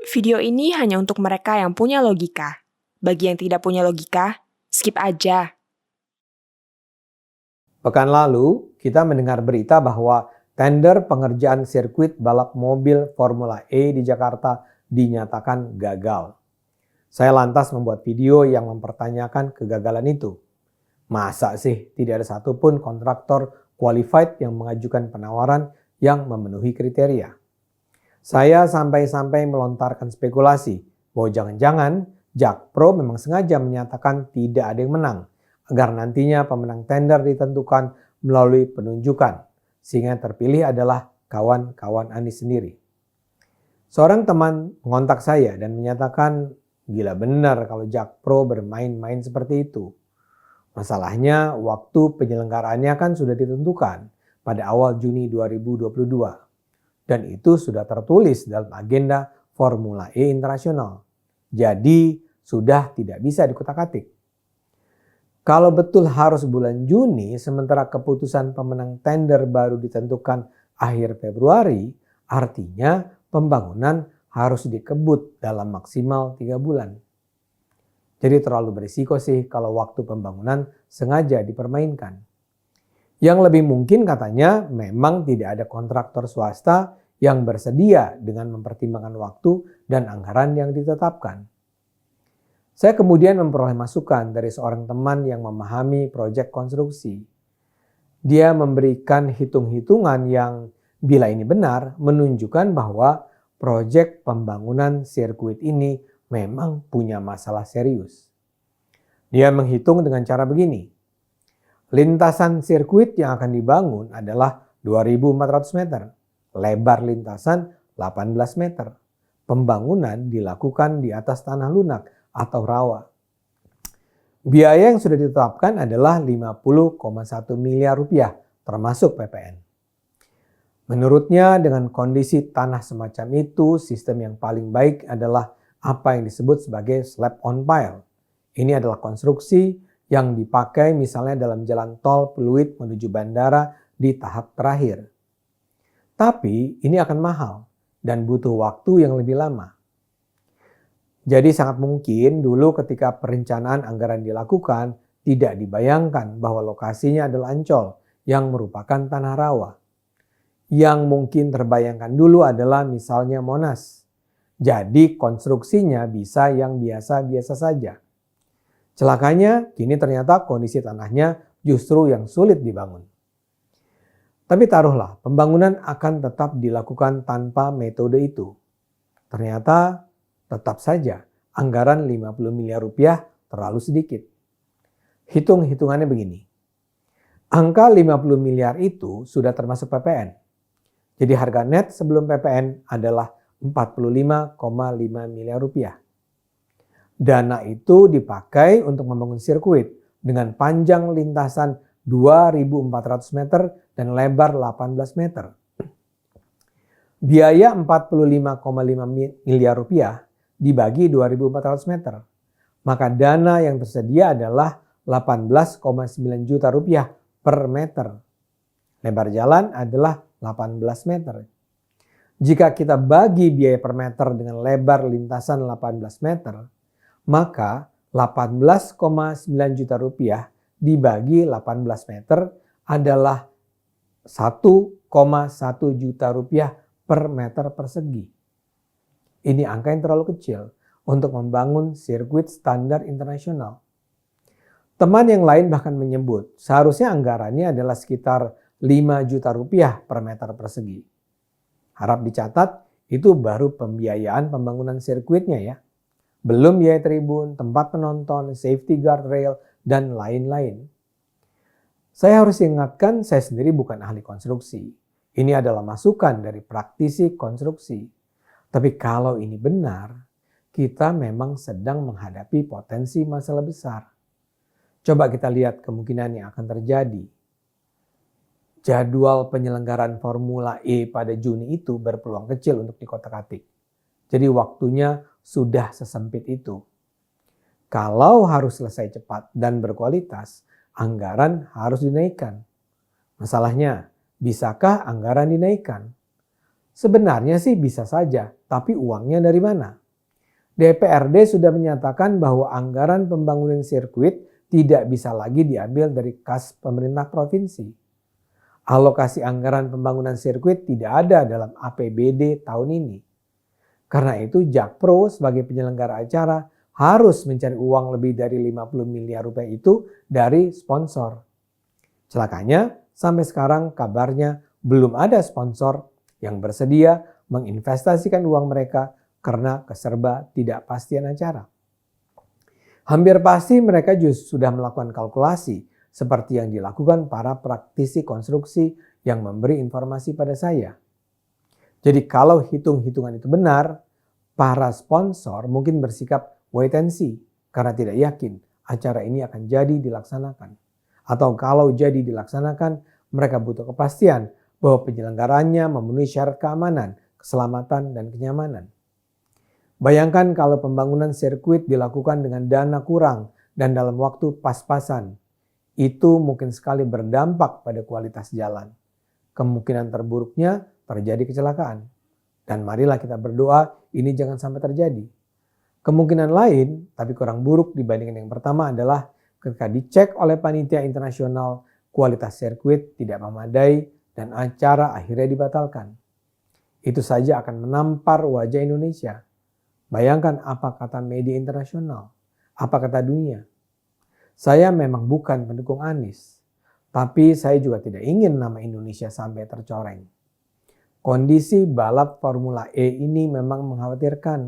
Video ini hanya untuk mereka yang punya logika. Bagi yang tidak punya logika, skip aja. Pekan lalu, kita mendengar berita bahwa tender pengerjaan sirkuit balap mobil Formula E di Jakarta dinyatakan gagal. Saya lantas membuat video yang mempertanyakan kegagalan itu. Masa sih tidak ada satupun kontraktor qualified yang mengajukan penawaran yang memenuhi kriteria? Saya sampai-sampai melontarkan spekulasi bahwa jangan-jangan Jakpro memang sengaja menyatakan tidak ada yang menang, agar nantinya pemenang tender ditentukan melalui penunjukan, sehingga terpilih adalah kawan-kawan Anies sendiri. Seorang teman mengontak saya dan menyatakan, gila benar kalau Jakpro bermain-main seperti itu. Masalahnya waktu penyelenggaraannya kan sudah ditentukan pada awal Juni 2022. Dan itu sudah tertulis dalam agenda Formula E Internasional. Jadi sudah tidak bisa dikutak-atik. Kalau betul harus bulan Juni, sementara keputusan pemenang tender baru ditentukan akhir Februari, artinya pembangunan harus dikebut dalam maksimal 3 bulan. Jadi terlalu berisiko sih kalau waktu pembangunan sengaja dipermainkan. Yang lebih mungkin katanya memang tidak ada kontraktor swasta yang bersedia dengan mempertimbangkan waktu dan anggaran yang ditetapkan. Saya kemudian memperoleh masukan dari seorang teman yang memahami proyek konstruksi. Dia memberikan hitung-hitungan yang bila ini benar menunjukkan bahwa proyek pembangunan sirkuit ini memang punya masalah serius. Dia menghitung dengan cara begini. Lintasan sirkuit yang akan dibangun adalah 2.400 meter. Lebar lintasan 18 meter. Pembangunan dilakukan di atas tanah lunak atau rawa. Biaya yang sudah ditetapkan adalah 50,1 miliar rupiah termasuk PPN. Menurutnya dengan kondisi tanah semacam itu, sistem yang paling baik adalah apa yang disebut sebagai slab on pile. Ini adalah konstruksi yang dipakai misalnya dalam jalan tol Pluit menuju bandara di tahap terakhir. Tapi ini akan mahal dan butuh waktu yang lebih lama. Jadi sangat mungkin dulu ketika perencanaan anggaran dilakukan tidak dibayangkan bahwa lokasinya adalah Ancol yang merupakan tanah rawa. Yang mungkin terbayangkan dulu adalah misalnya Monas. Jadi konstruksinya bisa yang biasa-biasa saja. Celakanya kini ternyata kondisi tanahnya justru yang sulit dibangun. Tapi taruhlah pembangunan akan tetap dilakukan tanpa metode itu. Ternyata tetap saja anggaran 50 miliar rupiah terlalu sedikit. Hitung-hitungannya begini. Angka 50 miliar itu sudah termasuk PPN. Jadi harga net sebelum PPN adalah 45,5 miliar rupiah. Dana itu dipakai untuk membangun sirkuit dengan panjang lintasan 2.400 meter dan lebar 18 meter. Biaya 45,5 miliar rupiah dibagi 2.400 meter. Maka dana yang tersedia adalah 18,9 juta rupiah per meter. Lebar jalan adalah 18 meter. Jika kita bagi biaya per meter dengan lebar lintasan 18 meter, maka 18,9 juta rupiah dibagi 18 meter adalah 1,1 juta rupiah per meter persegi. Ini angka yang terlalu kecil untuk membangun sirkuit standar internasional. Teman yang lain bahkan menyebut seharusnya anggarannya adalah sekitar 5 juta rupiah per meter persegi. Harap dicatat itu baru pembiayaan pembangunan sirkuitnya ya. Belum biaya tribun, tempat penonton, safety guardrail, dan lain-lain. Saya harus ingatkan saya sendiri bukan ahli konstruksi. Ini adalah masukan dari praktisi konstruksi. Tapi kalau ini benar, kita memang sedang menghadapi potensi masalah besar. Coba kita lihat kemungkinan yang akan terjadi. Jadwal penyelenggaraan Formula E pada Juni itu berpeluang kecil untuk dikotak-atik. Jadi waktunya sudah sesempit itu. Kalau harus selesai cepat dan berkualitas, anggaran harus dinaikkan. Masalahnya, bisakah anggaran dinaikkan? Sebenarnya sih bisa saja, tapi uangnya dari mana? DPRD sudah menyatakan bahwa anggaran pembangunan sirkuit tidak bisa lagi diambil dari kas pemerintah provinsi. Alokasi anggaran pembangunan sirkuit tidak ada dalam APBD tahun ini. Karena itu Jakpro sebagai penyelenggara acara harus mencari uang lebih dari 50 miliar rupiah itu dari sponsor. Celakanya sampai sekarang kabarnya belum ada sponsor yang bersedia menginvestasikan uang mereka karena keserba tidak pastian acara. Hampir pasti mereka justru sudah melakukan kalkulasi seperti yang dilakukan para praktisi konstruksi yang memberi informasi pada saya. Jadi kalau hitung-hitungan itu benar, para sponsor mungkin bersikap wait and see karena tidak yakin acara ini akan jadi dilaksanakan. Atau kalau jadi dilaksanakan, mereka butuh kepastian bahwa penyelenggaranya memenuhi syarat keamanan, keselamatan, dan kenyamanan. Bayangkan kalau pembangunan sirkuit dilakukan dengan dana kurang dan dalam waktu pas-pasan. Itu mungkin sekali berdampak pada kualitas jalan. Kemungkinan terburuknya terjadi kecelakaan. Dan marilah kita berdoa ini jangan sampai terjadi. Kemungkinan lain, tapi kurang buruk dibandingkan yang pertama adalah ketika dicek oleh panitia internasional, kualitas sirkuit tidak memadai dan acara akhirnya dibatalkan. Itu saja akan menampar wajah Indonesia. Bayangkan apa kata media internasional, apa kata dunia. Saya memang bukan pendukung Anies, tapi saya juga tidak ingin nama Indonesia sampai tercoreng. Kondisi balap Formula E ini memang mengkhawatirkan.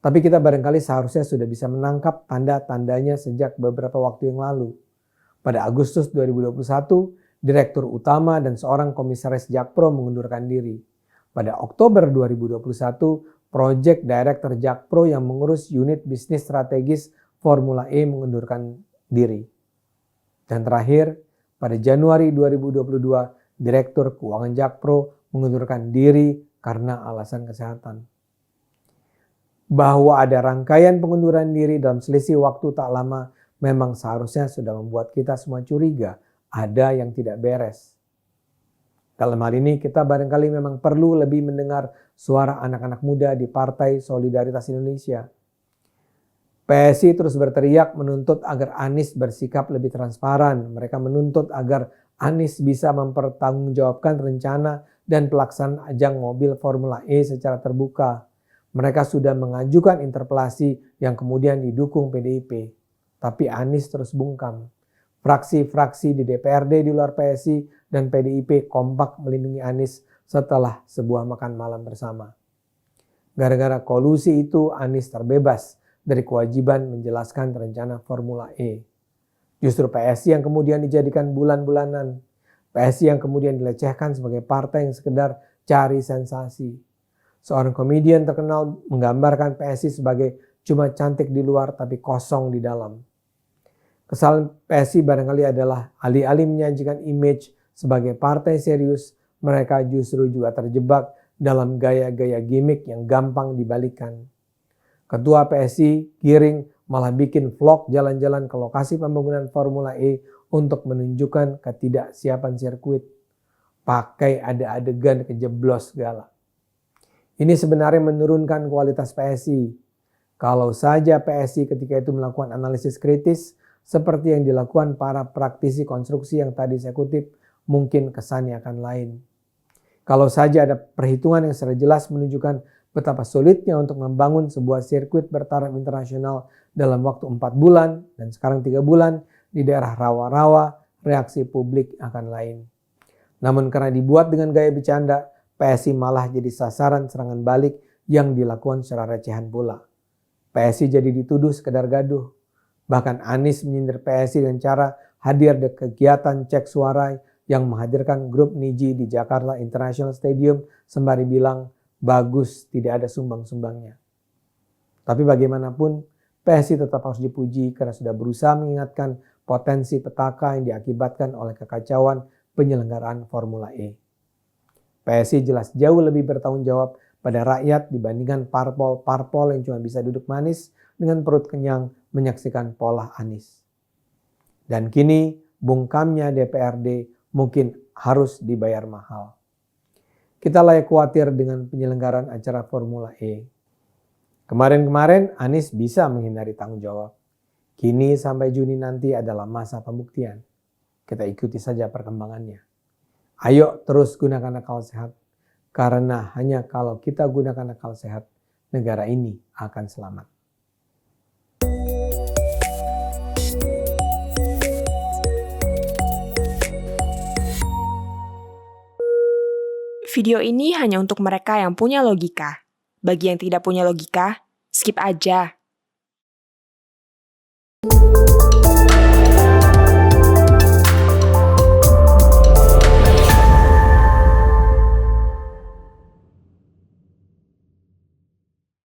Tapi kita barangkali seharusnya sudah bisa menangkap tanda-tandanya sejak beberapa waktu yang lalu. Pada Agustus 2021, Direktur Utama dan seorang komisaris Jakpro mengundurkan diri. Pada Oktober 2021, Project Director Jakpro yang mengurus unit bisnis strategis Formula E mengundurkan diri. Dan terakhir, pada Januari 2022, Direktur Keuangan Jakpro mengundurkan diri karena alasan kesehatan. Bahwa ada rangkaian pengunduran diri dalam selisih waktu tak lama memang seharusnya sudah membuat kita semua curiga ada yang tidak beres. Dalam hal ini kita barangkali memang perlu lebih mendengar suara anak-anak muda di Partai Solidaritas Indonesia. PSI terus berteriak menuntut agar Anies bersikap lebih transparan. Mereka menuntut agar Anies bisa mempertanggungjawabkan rencana dan pelaksanaan ajang mobil Formula E secara terbuka. Mereka sudah mengajukan interpelasi yang kemudian didukung PDIP. Tapi Anies terus bungkam. Fraksi-fraksi di DPRD di luar PSI dan PDIP kompak melindungi Anies setelah sebuah makan malam bersama. Gara-gara kolusi itu Anies terbebas dari kewajiban menjelaskan rencana Formula E. Justru PSI yang kemudian dijadikan bulan-bulanan. PSI yang kemudian dilecehkan sebagai partai yang sekedar cari sensasi. Seorang komedian terkenal menggambarkan PSI sebagai cuma cantik di luar tapi kosong di dalam. Kesalahan PSI barangkali adalah alih-alih menyajikan image sebagai partai serius, mereka justru juga terjebak dalam gaya-gaya gimmick yang gampang dibalikan. Ketua PSI, Giring, malah bikin vlog jalan-jalan ke lokasi pembangunan Formula E untuk menunjukkan ketidaksiapan sirkuit. Pakai ada adegan kejeblos segala. Ini sebenarnya menurunkan kualitas PSI. Kalau saja PSI ketika itu melakukan analisis kritis seperti yang dilakukan para praktisi konstruksi yang tadi saya kutip, mungkin kesannya akan lain. Kalau saja ada perhitungan yang secara jelas menunjukkan betapa sulitnya untuk membangun sebuah sirkuit bertaraf internasional dalam waktu 4 bulan dan sekarang 3 bulan di daerah rawa-rawa, reaksi publik akan lain. Namun karena dibuat dengan gaya bercanda, PSI malah jadi sasaran serangan balik yang dilakukan secara recehan pula. PSI jadi dituduh sekedar gaduh. Bahkan Anies menyindir PSI dengan cara hadir di kegiatan cek suara yang menghadirkan grup Niji di Jakarta International Stadium sembari bilang, bagus tidak ada sumbang-sumbangnya. Tapi bagaimanapun PSI tetap harus dipuji karena sudah berusaha mengingatkan potensi petaka yang diakibatkan oleh kekacauan penyelenggaraan Formula E. PSI jelas jauh lebih bertanggung jawab pada rakyat dibandingkan parpol-parpol yang cuma bisa duduk manis dengan perut kenyang menyaksikan pola Anies. Dan kini bungkamnya DPRD mungkin harus dibayar mahal. kita layak khawatir dengan penyelenggaraan acara Formula E. Kemarin-kemarin Anies bisa menghindari tanggung jawab. Kini sampai Juni nanti adalah masa pembuktian. Kita ikuti saja perkembangannya. Ayo terus gunakan akal sehat. Karena hanya kalau kita gunakan akal sehat, negara ini akan selamat. Video ini hanya untuk mereka yang punya logika. Bagi yang tidak punya logika, skip aja.